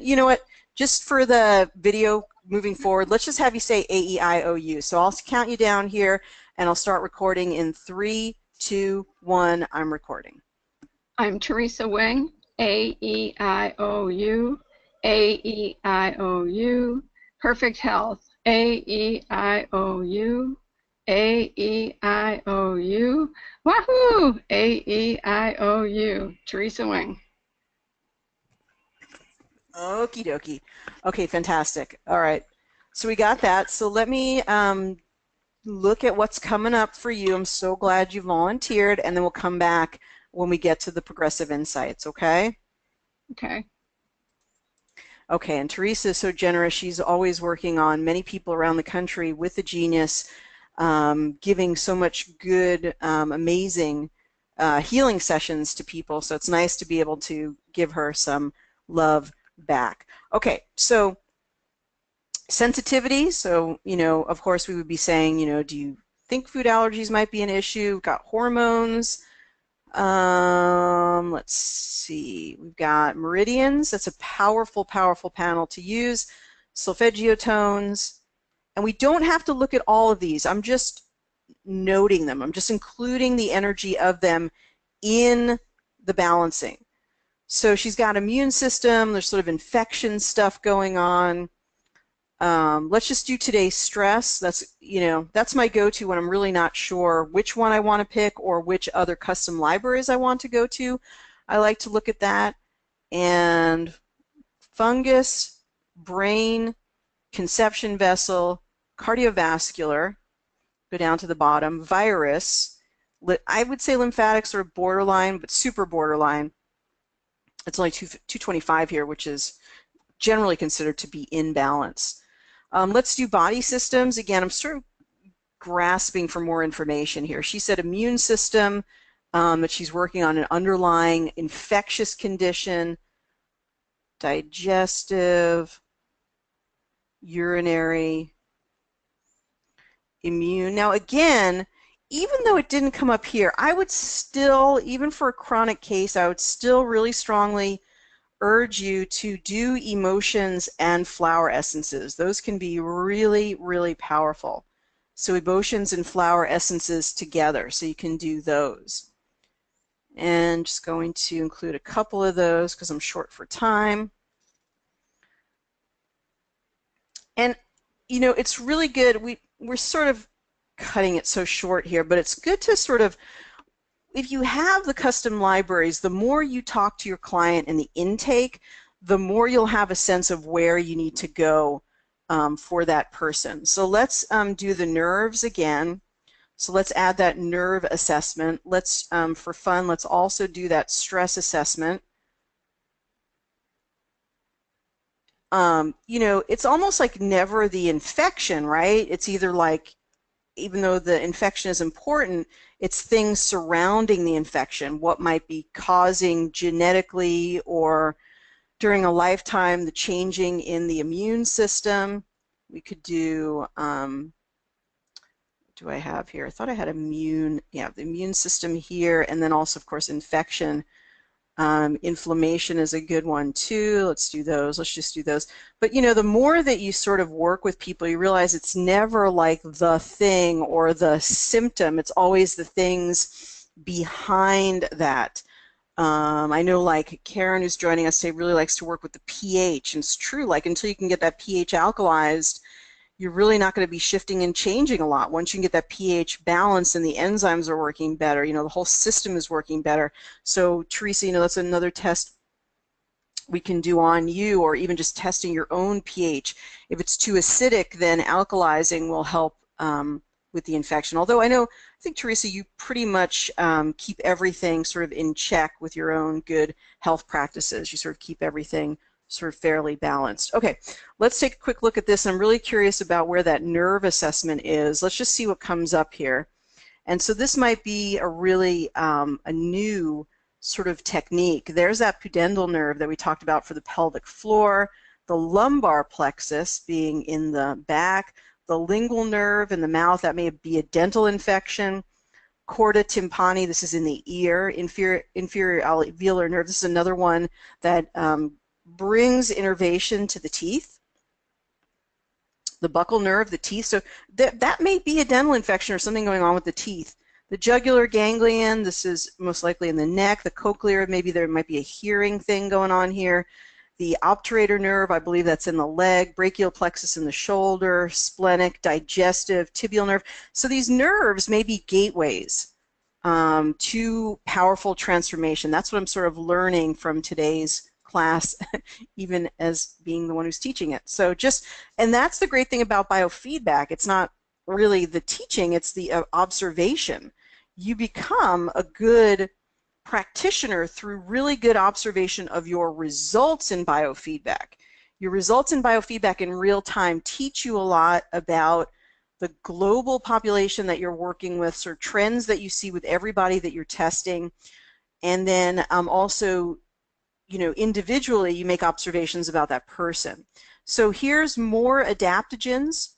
you know what, just for the video moving forward, let's just have you say A-E-I-O-U. So I'll count you down here, and I'll start recording in 3, 2, 1. I'm recording. I'm Teresa Wing, A-E-I-O-U, A-E-I-O-U, Perfect Health, A-E-I-O-U, A-E-I-O-U, wahoo, A-E-I-O-U, Teresa Wing. Okie dokie. Okay, fantastic. All right, so we got that. So let me look at what's coming up for you. I'm so glad you volunteered, and then we'll come back when we get to the progressive insights, okay? Okay. Okay, and Teresa is so generous. She's always working on many people around the country with the Genius, giving so much good, amazing healing sessions to people. So it's nice to be able to give her some love back. Okay, so sensitivity. So, you know, of course we would be saying, you know, do you think food allergies might be an issue? We've got hormones. Let's see, we've got meridians. That's a powerful, powerful panel to use. Solfeggiotones. And we don't have to look at all of these. I'm just noting them. I'm just including the energy of them in the balancing. So she's got immune system. There's sort of infection stuff going on. Let's just do today's stress. That's my go-to when I'm really not sure which one I want to pick or which other custom libraries I want to go to. I like to look at that. And fungus, brain, conception vessel, cardiovascular, go down to the bottom, virus. I would say lymphatics are borderline, but super borderline. It's only 225 here, which is generally considered to be in balance. Let's do body systems. Again, I'm sort of grasping for more information here. She said immune system, that she's working on an underlying infectious condition, digestive, urinary, immune. Now again, even though it didn't come up here, I would still, even for a chronic case, I would still really strongly urge you to do emotions and flower essences. Those can be really, really powerful. So emotions and flower essences together, so you can do those. And just going to include a couple of those because I'm short for time. And it's really good. We're sort of cutting it so short here, but it's good to sort of, if you have the custom libraries, the more you talk to your client in the intake, the more you'll have a sense of where you need to go for that person. So let's do the nerves again. So let's add that nerve assessment. Let's, for fun, let's also do that stress assessment. It's almost like never the infection, right? It's either like, even though the infection is important, it's things surrounding the infection, what might be causing genetically or during a lifetime the changing in the immune system. We could do, what do I have here? I thought I had the immune system here, and then also, of course, infection. Inflammation is a good one too. Let's do those. Let's just do those. But the more that you sort of work with people, you realize it's never like the thing or the symptom. It's always the things behind that. I know like Karen, who's joining us today, really likes to work with the pH, and it's true, like until you can get that pH alkalized, you're really not going to be shifting and changing a lot. Once you can get that pH balance and the enzymes are working better, the whole system is working better. So Teresa, that's another test we can do on you, or even just testing your own pH. If it's too acidic, then alkalizing will help with the infection. Although I think Teresa, you pretty much keep everything sort of in check with your own good health practices. You sort of keep everything sort of fairly balanced. Okay, let's take a quick look at this. I'm really curious about where that nerve assessment is. Let's just see what comes up here. And so this might be a really a new sort of technique. There's that pudendal nerve that we talked about for the pelvic floor, the lumbar plexus being in the back, the lingual nerve in the mouth, that may be a dental infection, chorda tympani, this is in the ear, inferior alveolar nerve, this is another one that brings innervation to the teeth. The buccal nerve, the teeth, so that may be a dental infection or something going on with the teeth. The jugular ganglion, this is most likely in the neck. The cochlear, maybe there might be a hearing thing going on here. The obturator nerve, I believe that's in the leg. Brachial plexus in the shoulder. Splenic, digestive, tibial nerve. So these nerves may be gateways to powerful transformation. That's what I'm sort of learning from today's class, even as being the one who's teaching it. So and that's the great thing about biofeedback. It's not really the teaching, it's the observation. You become a good practitioner through really good observation of your results in biofeedback. Your results in biofeedback in real time teach you a lot about the global population that you're working with, sort of trends that you see with everybody that you're testing, and then also individually you make observations about that person. So here's more adaptogens.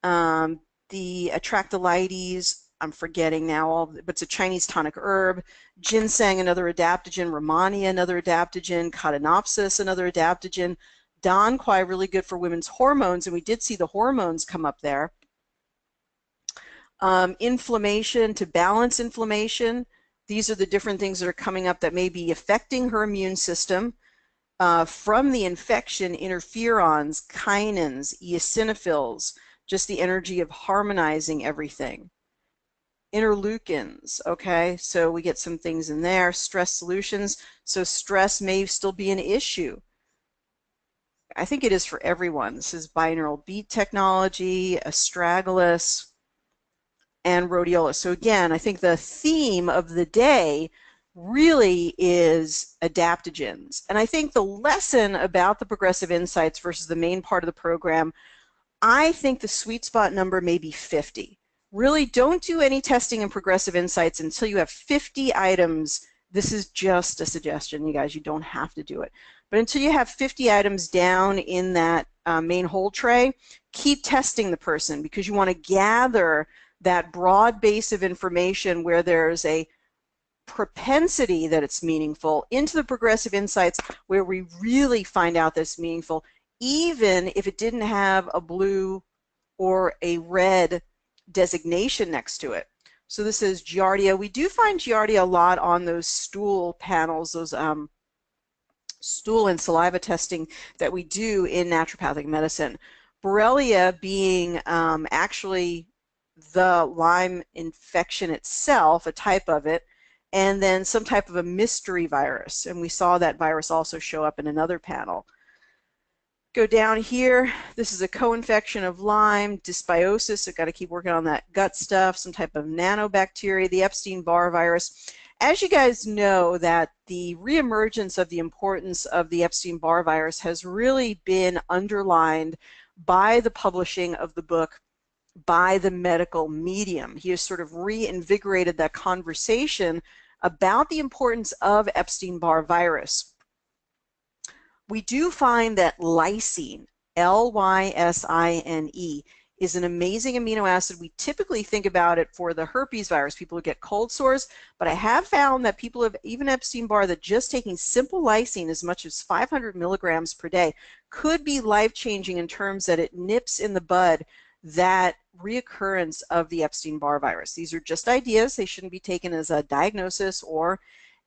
The atractylides, I'm forgetting now, but it's a Chinese tonic herb. Ginseng, another adaptogen. Rhamania, another adaptogen. Cotinopsis, another adaptogen. Donquai, really good for women's hormones, and we did see the hormones come up there. Inflammation, to balance inflammation. These are the different things that are coming up that may be affecting her immune system. from the infection, interferons, kinins, eosinophils, just the energy of harmonizing everything. Interleukins, okay, so we get some things in there. Stress solutions, so stress may still be an issue. I think it is for everyone. This is binaural beat technology, astragalus, and rhodiola. So again, I think the theme of the day really is adaptogens. And I think the lesson about the progressive insights versus the main part of the program, I think the sweet spot number may be 50. Really don't do any testing in progressive insights until you have 50 items. This is just a suggestion, you guys. You don't have to do it. But until you have 50 items down in that main whole tray, keep testing the person, because you want to gather that broad base of information where there's a propensity that it's meaningful into the progressive insights where we really find out that it's meaningful, even if it didn't have a blue or a red designation next to it. So this is Giardia. We do find Giardia a lot on those stool panels, those stool and saliva testing that we do in naturopathic medicine. Borrelia being actually the Lyme infection itself, a type of it, and then some type of a mystery virus. And we saw that virus also show up in another panel. Go down here, this is a co-infection of Lyme, dysbiosis, so got to keep working on that gut stuff, some type of nanobacteria, the Epstein-Barr virus. As you guys know, that the reemergence of the importance of the Epstein-Barr virus has really been underlined by the publishing of the book by the medical medium. He has sort of reinvigorated that conversation about the importance of Epstein-Barr virus. We do find that lysine, L-Y-S-I-N-E, is an amazing amino acid. We typically think about it for the herpes virus, people who get cold sores, but I have found that people have even Epstein-Barr that just taking simple lysine as much as 500 milligrams per day could be life-changing in terms that it nips in the bud that reoccurrence of the Epstein-Barr virus. These are just ideas. They shouldn't be taken as a diagnosis or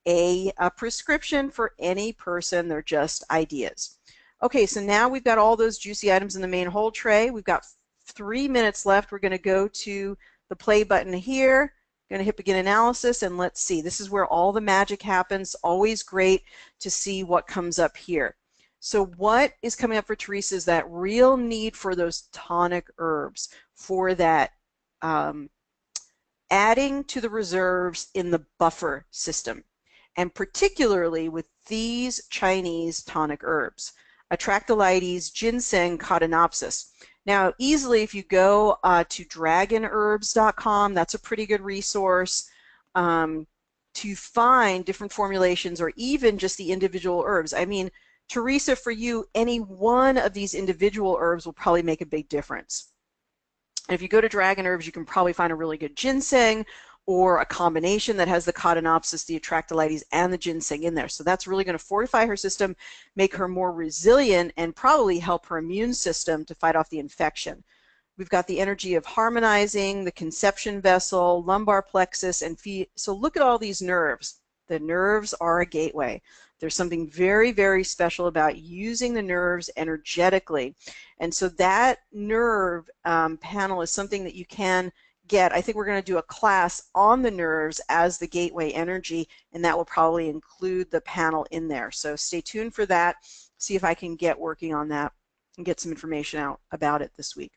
a prescription for any person. They're just ideas. Okay, so now we've got all those juicy items in the main whole tray. We've got 3 minutes left. We're going to go to the play button here. Going to hit begin analysis, and let's see. This is where all the magic happens. Always great to see what comes up here. So what is coming up for Teresa is that real need for those tonic herbs, for that adding to the reserves in the buffer system, and particularly with these Chinese tonic herbs, Atractylides, ginseng, Codonopsis. Now, easily, if you go to dragonherbs.com, that's a pretty good resource to find different formulations or even just the individual herbs. I mean, Teresa, for you, any one of these individual herbs will probably make a big difference. And if you go to Dragon Herbs, you can probably find a really good ginseng or a combination that has the Codonopsis, the Atractylides, and the ginseng in there. So that's really going to fortify her system, make her more resilient, and probably help her immune system to fight off the infection. We've got the energy of harmonizing, the conception vessel, lumbar plexus, and feet. So look at all these nerves. The nerves are a gateway. There's something very, very special about using the nerves energetically. And so that nerve panel is something that you can get. I think we're going to do a class on the nerves as the gateway energy, and that will probably include the panel in there. So stay tuned for that. See if I can get working on that and get some information out about it this week.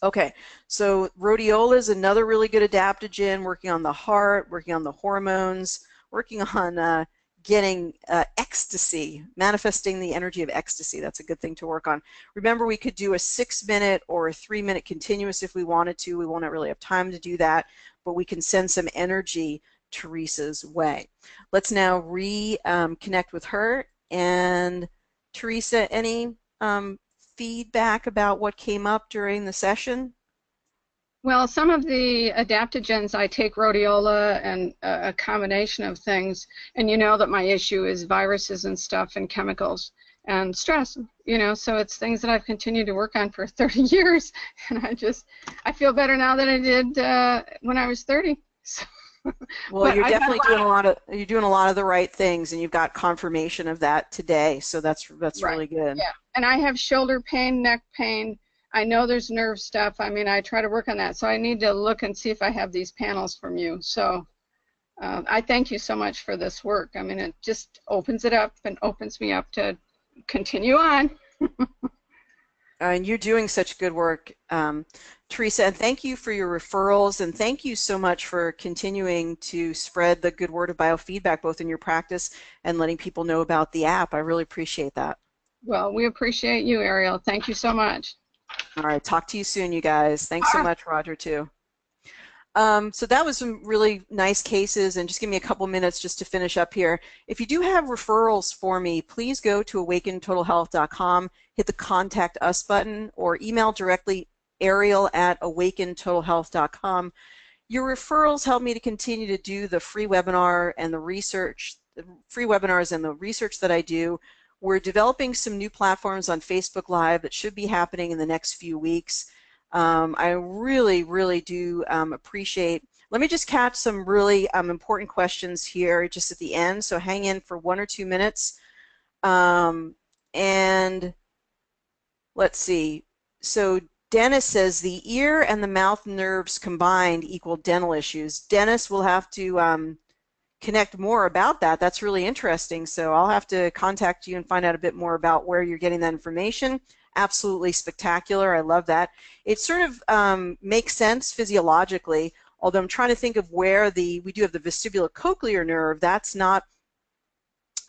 Okay, so rhodiola is another really good adaptogen, working on the heart, working on the hormones, working on getting ecstasy, manifesting the energy of ecstasy. That's a good thing to work on. Remember, we could do a 6-minute or a 3-minute continuous if we wanted to. We won't really have time to do that, but we can send some energy Teresa's way. Let's now reconnect with her. And Teresa, any feedback about what came up during the session? Well, some of the adaptogens, I take rhodiola and a combination of things, and you know that my issue is viruses and stuff and chemicals and stress, you know, so it's things that I've continued to work on for 30 years, and I feel better now than I did when I was 30. So Well, But you're I've had a definitely lot doing a lot of the right things, and you've got confirmation of that today. So that's right. really good. Yeah. And I have shoulder pain, neck pain. I know there's nerve stuff. I mean, I try to work on that. So I need to look and see if I have these panels from you. So I thank you so much for this work. I mean, it just opens it up and opens me up to continue on. And you're doing such good work, Teresa, and thank you for your referrals, and thank you so much for continuing to spread the good word of biofeedback, both in your practice and letting people know about the app. I really appreciate that. Well, we appreciate you, Ariel. Thank you so much. All right, talk to you soon, you guys. Thanks so Ah, much, Roger, too. So that was some really nice cases, and just give me a couple minutes just to finish up here. If you do have referrals for me, please go to awakentotalhealth.com, hit the Contact Us button, or email directly ariel@awakentotalhealth.com. Your referrals help me to continue to do the free webinar and the research, the free webinars and the research that I do. We're developing some new platforms on Facebook Live that should be happening in the next few weeks. I really, really do appreciate. Let me just catch some really important questions here just at the end, so hang in for 1 or 2 minutes. And let's see. So Dennis says the ear and the mouth nerves combined equal dental issues. Dennis will have to connect more about that. That's really interesting. So I'll have to contact you and find out a bit more about where you're getting that information. Absolutely spectacular. I love that. It sort of makes sense physiologically, although I'm trying to think of where we do have the vestibulocochlear nerve. That's not,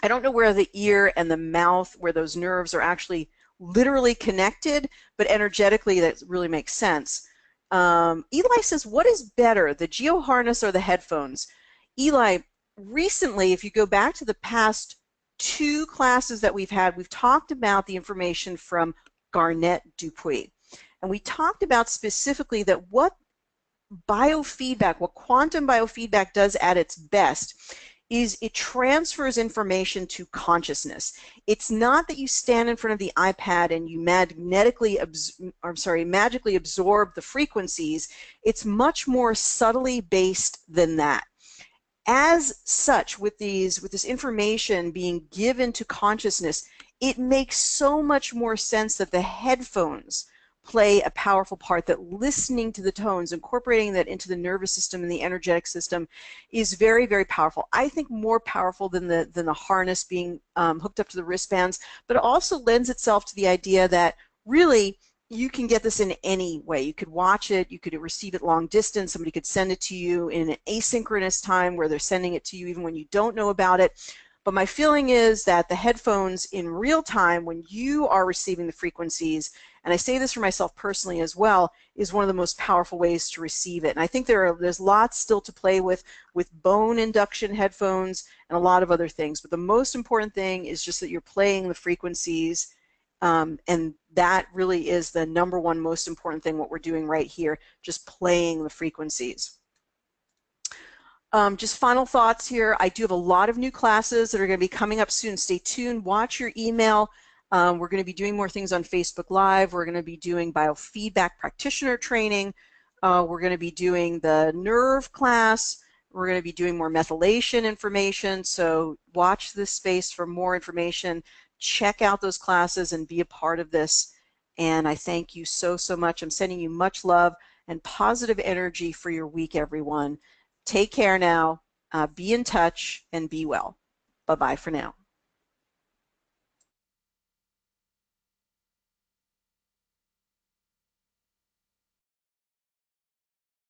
I don't know where the ear and the mouth, where those nerves are actually literally connected, but energetically that really makes sense. Eli says, what is better, the Geo harness or the headphones? Eli, recently, if you go back to the past 2 classes that we've had, we've talked about the information from Garnett Dupuy. And we talked about specifically that what biofeedback, what quantum biofeedback does at its best is it transfers information to consciousness. It's not that you stand in front of the iPad and you magically absorb the frequencies. It's much more subtly based than that. As such, with this information being given to consciousness, it makes so much more sense that the headphones play a powerful part, that listening to the tones, incorporating that into the nervous system and the energetic system is very, very powerful. I think more powerful than the harness being hooked up to the wristbands, but it also lends itself to the idea that really you can get this in any way. You could watch it, you could receive it long distance, somebody could send it to you in an asynchronous time where they're sending it to you even when you don't know about it. But my feeling is that the headphones in real time, when you are receiving the frequencies, and I say this for myself personally as well, is one of the most powerful ways to receive it. And I think there's lots still to play with bone induction headphones and a lot of other things. But the most important thing is just that you're playing the frequencies, and that really is the #1 most important thing, what we're doing right here, just playing the frequencies. Just final thoughts here. I do have a lot of new classes that are going to be coming up soon. Stay tuned. Watch your email. We're going to be doing more things on Facebook Live. We're going to be doing biofeedback practitioner training. We're going to be doing the nerve class. We're going to be doing more methylation information. So watch this space for more information. Check out those classes and be a part of this. And I thank you so, so much. I'm sending you much love and positive energy for your week, everyone. Take care now, be in touch, and be well. Bye-bye for now.